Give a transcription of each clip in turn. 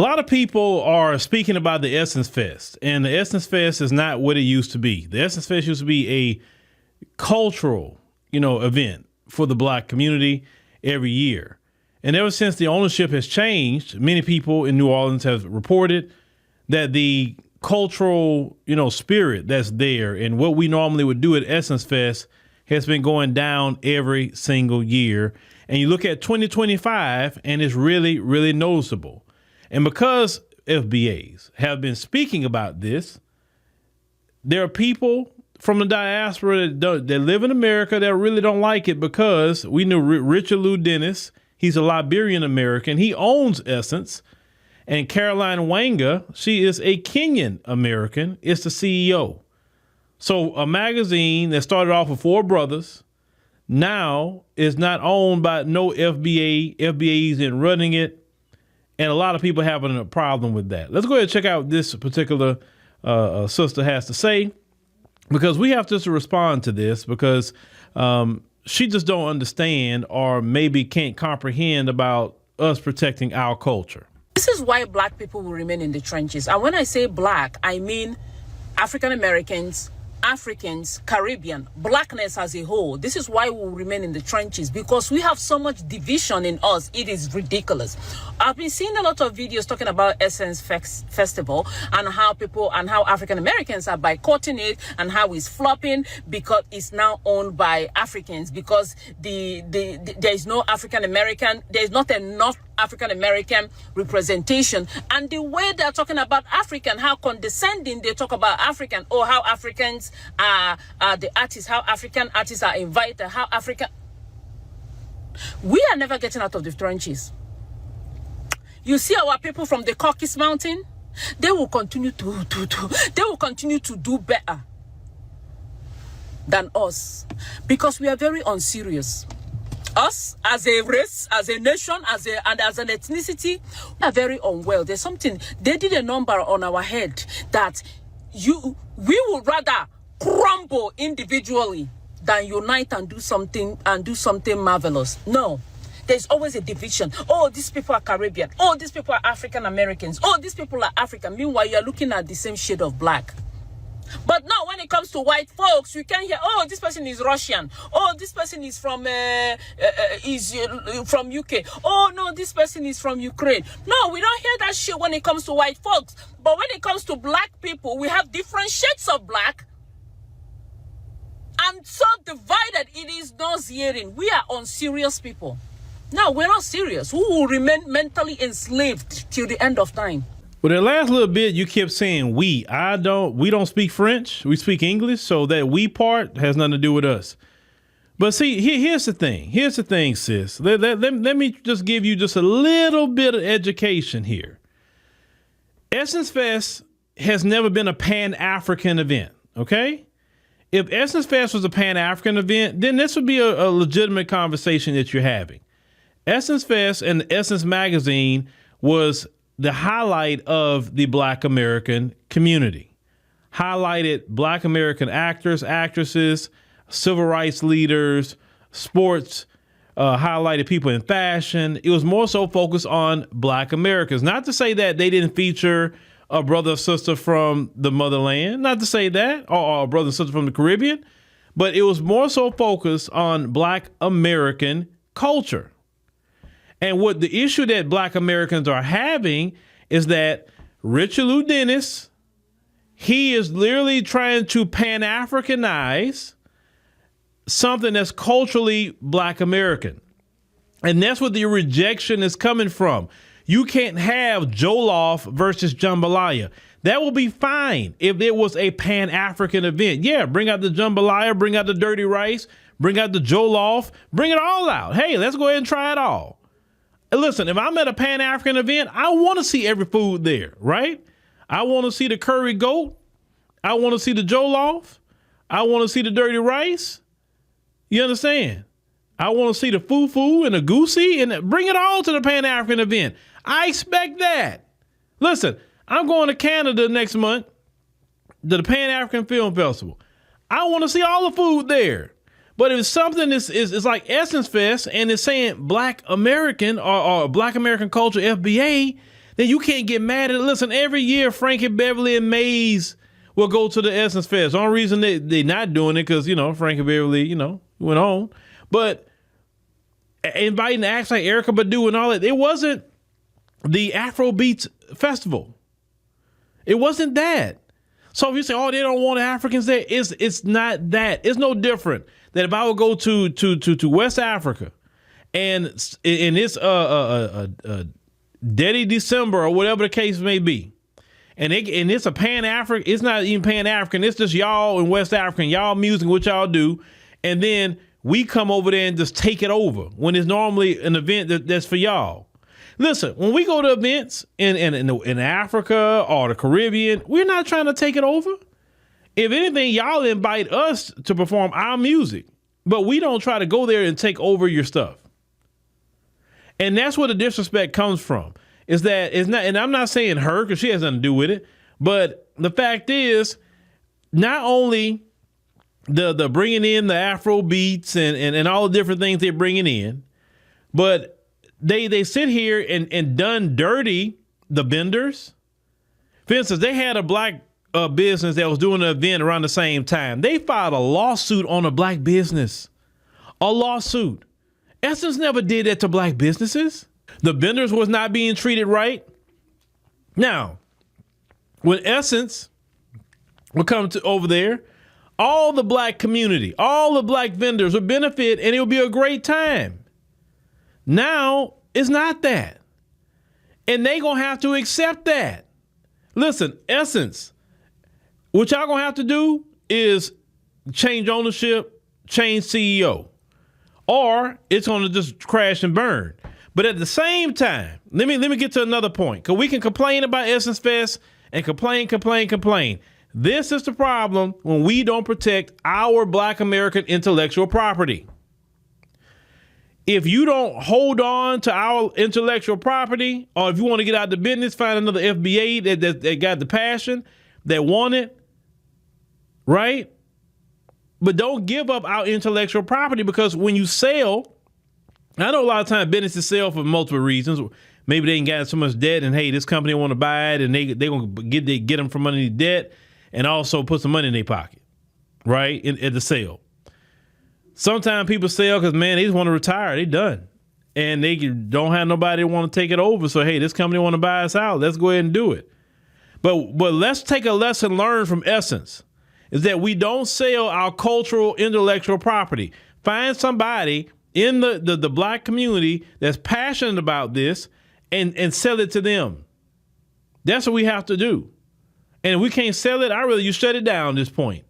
A lot of people are speaking about the Essence Fest, and the Essence Fest is not what it used to be. The Essence Fest used to be a cultural, event for the Black community every year. And ever since the ownership has changed, many people in New Orleans have reported that the cultural, spirit that's there and what we normally would do at Essence Fest has been going down every single year. And you look at 2025 and it's really, really noticeable. And because FBAs have been speaking about this, there are people from the diaspora that live in America that really don't like it, because we knew Richard Lou Dennis. He's a Liberian American. He owns Essence. And Caroline Wanga, she is a Kenyan American, is the CEO. So a magazine that started off with four brothers now is not owned by no FBAs in running it. And a lot of people having a problem with that. Let's go ahead and check out what this particular sister has to say, because we have to respond to this, because she just don't understand or maybe can't comprehend about us protecting our culture. This is why Black people will remain in the trenches. And when I say Black, I mean African Americans, Africans, Caribbean, Blackness as a whole. This is why we will remain in the trenches, because we have so much division in us. It is ridiculous. I've been seeing a lot of videos talking about Essence Festival and how African Americans are boycotting it and how it's flopping because it's now owned by Africans, because there is no African American, there is not enough African American representation. And the way they're talking about African, how condescending they talk about African, or how Africans are the artists, how African artists are invited, how African. We are never getting out of the trenches. You see our people from the Caucasus Mountain, they will continue to do better than us, because we are very unserious. Us as a race, as a nation, and as an ethnicity, we are very unwell. There's something, they did a number on our head that we would rather crumble individually than unite and do something marvelous. No. There's always a division. Oh, these people are Caribbean. Oh, these people are African Americans. Oh, these people are African. Meanwhile, you're looking at the same shade of black. But now when it comes to white folks, you can hear, oh, this person is Russian. Oh, this person is from UK. Oh, no, this person is from Ukraine. No, we don't hear that shit when it comes to white folks. But when it comes to black people, we have different shades of black. And so divided, it is nauseating. We are unserious people. No, we're not serious. We will remain mentally enslaved till the end of time. Well, the last little bit, you kept saying we. We don't speak French. We speak English. So that we part has nothing to do with us. But see, here's the thing. Here's the thing, sis. Let me just give you just a little bit of education here. Essence Fest has never been a Pan-African event, okay? If Essence Fest was a Pan-African event, then this would be a legitimate conversation that you're having. Essence Fest and Essence Magazine was the highlight of the Black American community. Highlighted Black American actors, actresses, civil rights leaders, sports, highlighted people in fashion. It was more so focused on Black Americans. Not to say that they didn't feature a brother or sister from the motherland, not to say that, or a brother or sister from the Caribbean, but it was more so focused on Black American culture. And what the issue that Black Americans are having is that Richard Lou Dennis, he is literally trying to Pan-Africanize something that's culturally Black American. And that's what the rejection is coming from. You can't have Jollof versus jambalaya. That will be fine if it was a Pan-African event. Yeah, bring out the jambalaya, bring out the dirty rice, bring out the Jollof, bring it all out. Hey, let's go ahead and try it all. And listen, if I'm at a Pan-African event, I want to see every food there, right? I want to see the curry goat. I want to see the Jollof. I want to see the dirty rice. You understand? I want to see the fufu and the goosey, and bring it all to the Pan-African event. I expect that. Listen, I'm going to Canada next month to the Pan-African Film Festival. I want to see all the food there. But if something is like Essence Fest and it's saying Black American or Black American culture FBA, then you can't get mad at it. Listen, every year, Frankie Beverly and Maze will go to the Essence Fest. The only reason they're not doing it because, Frankie Beverly, went on. But inviting acts like Erykah Badu and all that, it wasn't the Afrobeats Festival. It wasn't that. So if you say, oh, they don't want Africans there, it's not that. It's no different than if I would go to West Africa and it's Daddy December or whatever the case may be. And it's a Pan-African, it's not even Pan-African, it's just y'all in West Africa, y'all music, what y'all do. And then we come over there and just take it over when it's normally an event that's for y'all. Listen, when we go to events in Africa or the Caribbean, we're not trying to take it over. If anything, y'all invite us to perform our music, but we don't try to go there and take over your stuff. And that's where the disrespect comes from. Is that it's not, and I'm not saying her because she has nothing to do with it, but the fact is, not only the bringing in the Afro beats and all the different things they're bringing in, but they sit here and done dirty the vendors. For instance, they had a black business that was doing an event around the same time. They filed a lawsuit on a black business. A lawsuit. Essence never did that to black businesses. The vendors was not being treated right. Now, when Essence would come to over there, all the black community, all the black vendors would benefit and it would be a great time. Now, it's not that. And they gonna have to accept that. Listen, Essence, what y'all gonna have to do is change ownership, change CEO, or it's gonna just crash and burn. But at the same time, let me get to another point, because we can complain about Essence Fest and complain. This is the problem when we don't protect our black American intellectual property. If you don't hold on to our intellectual property, or if you want to get out of the business, find another FBA that got the passion, that want it, right? But don't give up our intellectual property, because when you sell, I know a lot of times businesses sell for multiple reasons. Maybe they ain't got so much debt, and hey, this company want to buy it, and they gonna get them from underneath debt, and also put some money in their pocket, right? At the sale. Sometimes people sell because, man, they just want to retire. They done. And they don't have nobody that want to take it over. So, hey, this company want to buy us out. Let's go ahead and do it. But let's take a lesson learned from Essence, is that we don't sell our cultural intellectual property. Find somebody in the black community that's passionate about this and sell it to them. That's what we have to do. And if we can't sell it, I'd rather you shut it down at this point.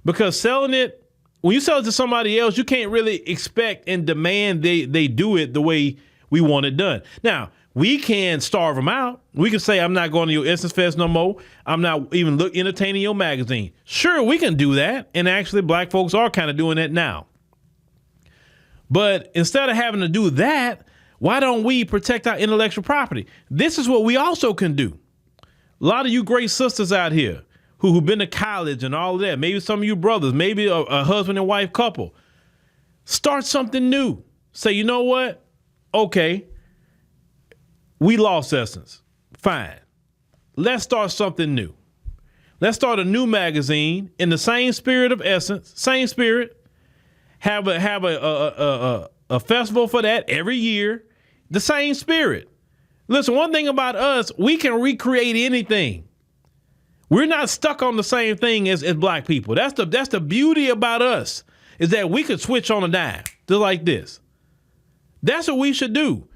Because selling it, when you sell it to somebody else, you can't really expect and demand they do it the way we want it done. Now, we can starve them out. We can say, I'm not going to your Essence Fest no more. I'm not even entertaining your magazine. Sure, we can do that. And actually, black folks are kind of doing that now. But instead of having to do that, why don't we protect our intellectual property? This is what we also can do. A lot of you great sisters out here who've been to college and all of that, maybe some of you brothers, maybe a husband and wife couple, start something new. Say, you know what? Okay, we lost Essence. Fine. Let's start something new. Let's start a new magazine in the same spirit of Essence, same spirit. Have a festival for that every year, the same spirit. Listen, one thing about us, we can recreate anything. We're not stuck on the same thing as black people. That's the beauty about us, is that we could switch on a dime, just like this. That's what we should do.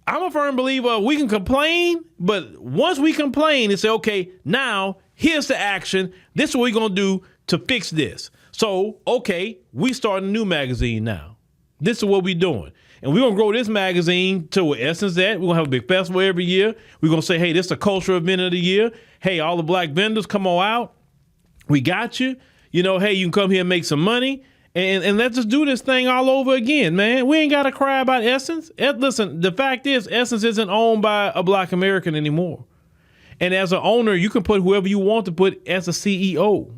I'm a firm believer we can complain, but once we complain and say, okay, now here's the action. This is what we're going to do to fix this. So, okay, we start a new magazine now. This is what we're doing. And we're going to grow this magazine to where Essence at. We're going to have a big festival every year. We're going to say, hey, this is a cultural event of the year. Hey, all the black vendors, come on out. We got you. Hey, you can come here and make some money. And let's just do this thing all over again, man. We ain't got to cry about Essence. Listen, the fact is, Essence isn't owned by a black American anymore. And as an owner, you can put whoever you want to put as a CEO.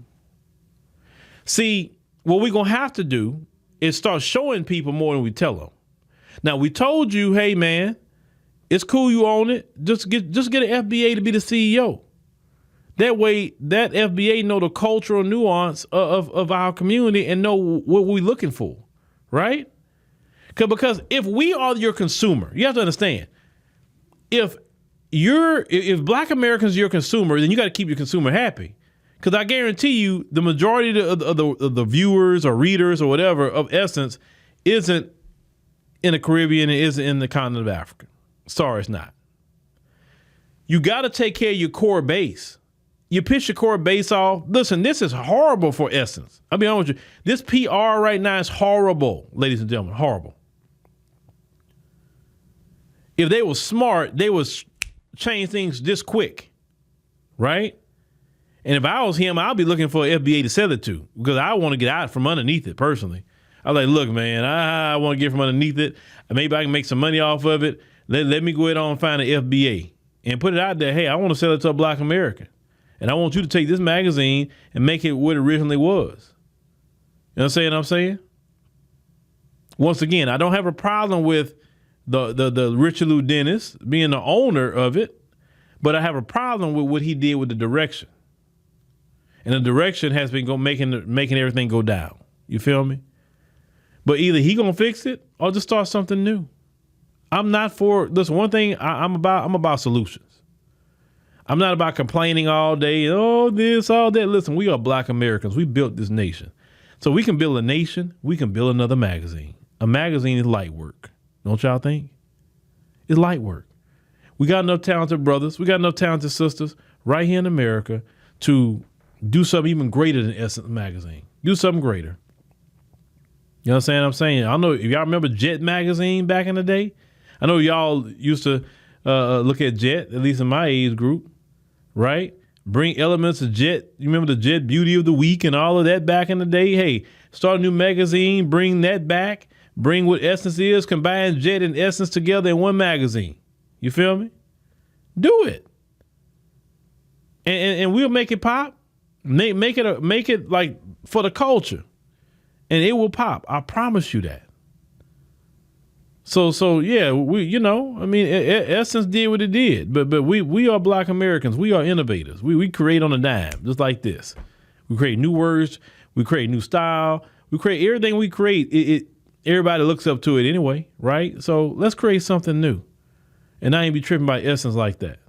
See, what we're going to have to do is start showing people more than we tell them. Now, we told you, hey, man, It's cool you own it. Just get an FBA to be the CEO. That way, that FBA know the cultural nuance of our community and know what we're looking for, right? Because if we are your consumer, you have to understand, if Black Americans are your consumer, then you got to keep your consumer happy. Because I guarantee you, the majority of the viewers or readers or whatever of Essence isn't in the Caribbean and isn't in the continent of Africa. Sorry, it's not. You got to take care of your core base. You piss your core base off. Listen, this is horrible for Essence. I'll be honest with you. This PR right now is horrible, ladies and gentlemen, horrible. If they were smart, they would change things this quick, right? And if I was him, I'd be looking for an FBA to sell it to because I want to get out from underneath it personally. I was like, look, man, I want to get from underneath it. Maybe I can make some money off of it. Let me go ahead on and find an FBA and put it out there. Hey, I want to sell it to a Black American. And I want you to take this magazine and make it what it originally was. You know what I'm saying? Once again, I don't have a problem with the Richard Lou Dennis being the owner of it, but I have a problem with what he did with the direction. And the direction has been making everything go down. You feel me? But either he gonna fix it or just start something new. I'm not for this. One thing I'm about solutions. I'm not about complaining all day. Oh, this, all that. Listen, we are Black Americans. We built this nation. So we can build a nation. We can build another magazine. A magazine is light work. Don't y'all think? It's light work. We got enough talented brothers. We got enough talented sisters right here in America to do something even greater than Essence Magazine. Do something greater. You know what I'm saying? I don't know if y'all remember Jet Magazine back in the day. I know y'all used to look at Jet, at least in my age group, right? Bring elements of Jet. You remember the Jet Beauty of the Week and all of that back in the day? Hey, start a new magazine, bring that back. Bring what Essence is, combine Jet and Essence together in one magazine. You feel me? Do it. And we'll make it pop. Make it like for the culture. And it will pop. I promise you that. So yeah, Essence did what it did. But we are Black Americans. We are innovators. We create on a dime, just like this. We create new words. We create new style. We create everything we create. Everybody looks up to it anyway, right? So let's create something new. And I ain't be tripping by Essence like that.